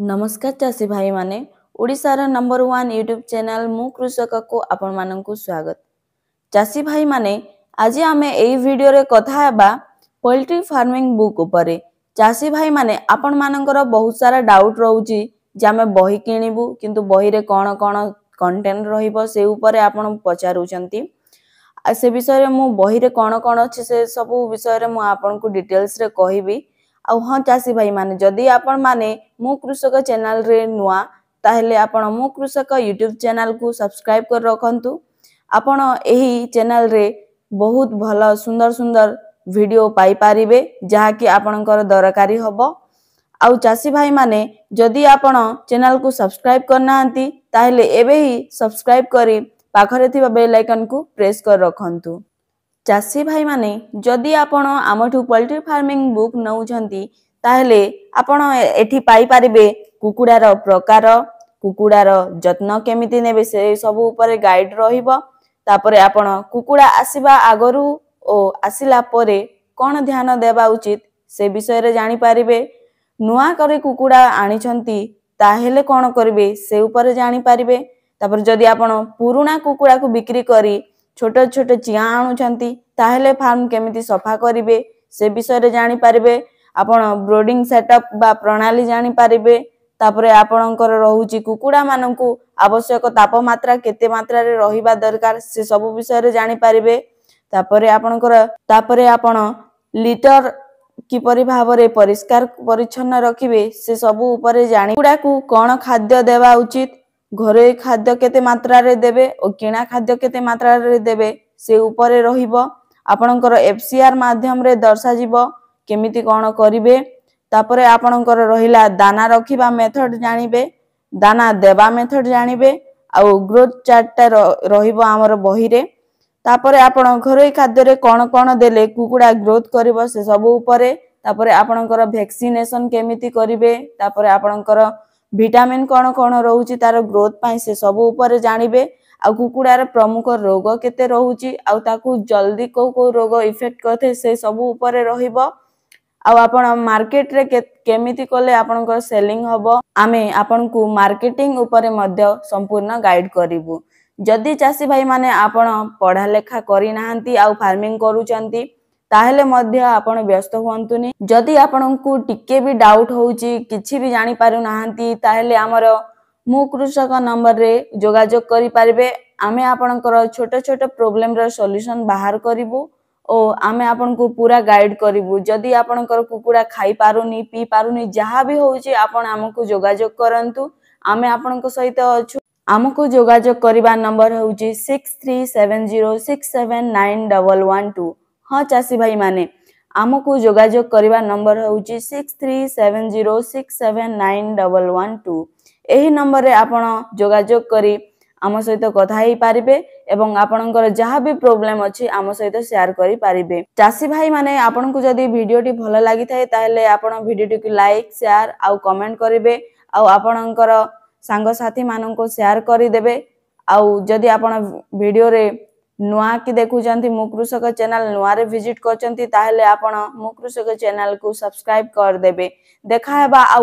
नमस्कार चाषी भाई माने ओडिशार नंबर 1 यूट्यूब चैनल मु कृषक को आपण माननकु स्वागत। चाषी भाई माने आज आमे एई वीडियो रे कथा हेबा पोल्ट्री फार्मिंग बुक उपरे। चाषी भाई माने आपण मानकर बहुत सारा डाउट रहउची जे आमे बही किनिबु किंतु बही रे कोन कोन कंटेंट रहिबो से उपरे आपण पचारुचंती। से विषय रे मु बही रे कोन कोन अछि से सब विषय रे मु आपण को डिटेल्स रे कहिबी। आउ हाँ चाषी भाई माने जदि आपण माने मु कृषक चैनल रे नुआ ताहेले आपण मु कृषक यूट्यूब चैनल को सब्सक्राइब कर रखंतु। आपण एही चैनल रे बहुत भलो सुंदर सुंदर वीडियो पाई पारिबे जहा कि आपनकर दरकारी हबो। आउ चाषी भाई माने जदि आपण चैनल को सब्सक्राइब करनांती ताहेले एबे ही सब्सक्राइब करी पाखरे थिबा बेल आइकन को प्रेस कर रखंतु। चाषी भाई माने जदि आपण आमठू पोल्ट्री फार्मिंग बुक नउछंती ताहेले आपण एठी पाई पारिबे कुकुडार प्रकार कुकुडार जत्न केमिति नेबे से सब ऊपर गाइड रहिबो। तापरे आपण कुकुडा आसीबा आगरु ओ आसिला परे कोन ध्यान देबा उचित से विषय रे जानि पारिबे। नुआ करे कुकुडा आनिछंती ताहेले कोन करबे से ऊपर जानि पारिबे। तापर जदि आपण पुरुना कुकुडा को बिक्री करी छोट छोट चिया आनुछंती ताहेले फार्म केमिति सफा करिवे से विषय रे जानि पारिबे। आपण ब्रोडिंग सेटअप बा प्रणाली जानि पारिबे। तापरे आपणकर रहुची कुकुडा माननकु आवश्यक तापमात्रा केते मात्रा रे रहिबा दरकार से सब विषय रे जानि पारिबे। तापरे आपण लिटर किपरि भाबरे परिष्कार परिच्छन्न रखिबे से सब ऊपर जानि कुकुडा को कोन खाद्य देबा उचित घरे खाद्य केते मात्रा रे देबे ओ किणा खाद्य केते मात्रा रे देबे से ऊपर रहिबो। आपणकर एफसीआर माध्यम रे दर्शा जीवो केमिति कोन करिवे। तापरे आपणकर रहिला दाना रखिबा मेथड जानिबे दाना देबा मेथड जानिबे आउ ग्रोथ चार्ट रहिबो हमर बही रे। तापरे आपण घरे खाद्य रे कोन कोन देले कुकुडा ग्रोथ करिवो से सब ऊपर। तापरे आपणकर वैक्सीनेशन केमिति करिवे तापरे आपणकर विटामिन कोन कोन रहउची तार ग्रोथ पाई से सब ऊपर जानिबे। आ कुकुडार प्रमुख रोग केते रहउची आ ताकू जल्दी को रोग इफेक्ट करथे से सब ऊपर रहिबो। आ आपण मार्केट रे केमिति कोले आपनकर सेलिंग हबो आमे आपण को मार्केटिंग ऊपर मध्य संपूर्ण गाइड करिवु। जदि चाषी भाई माने आपण पढ़ा लेखा करि नाहंती आ फार्मिंग करूचंती ताहेले मध्य आपण व्यस्त हुअंतुनी। जदि आपनकु टिके भी डाउट होउची किछि भी जानि पारु नाहंती ताहेले हमर मु कृषक नंबर रे जोगाजोग करि पारिबे। आमे आपनकर छोट छोट प्रॉब्लम रो सॉल्यूशन बाहर करिवु ओ आमे आपनको पूरा गाइड करिवु। जदि आपनकर कुकुडा खाई पारुनी पी पारुनी जहा भी होउची आपण हमकु जोगाजोग करंतु आमे आपनको सहित अछु। हमकु जोगाजोग करिबा नंबर होउची 6370679112। हाँ चाषी भाई माने हमकु जोगाजोग करिबा नंबर होउची 6370679112। एही नंबर रे आपण जोगाजोग करी आम सहित कथा ही पारिबे एवं आपनकर जहा भी प्रॉब्लम अछि आम सहित शेयर करि पारिबे। चाषी भाई माने आपनकु जदि वीडियोटी भलो लागि थाए ताहेले आपण वीडियोटी को लाइक शेयर आ कमेंट करिवे आ आपनकर संग साथी माननको शेयर करि देबे। आ जदि आपण वीडियो रे नुआ कि देखुचंती मु कृषक चैनल नुआ रे विजिट करचंती ताहेले आपण मु कृषक चैनल को सब्सक्राइब कर देबे। देखा हेबा आ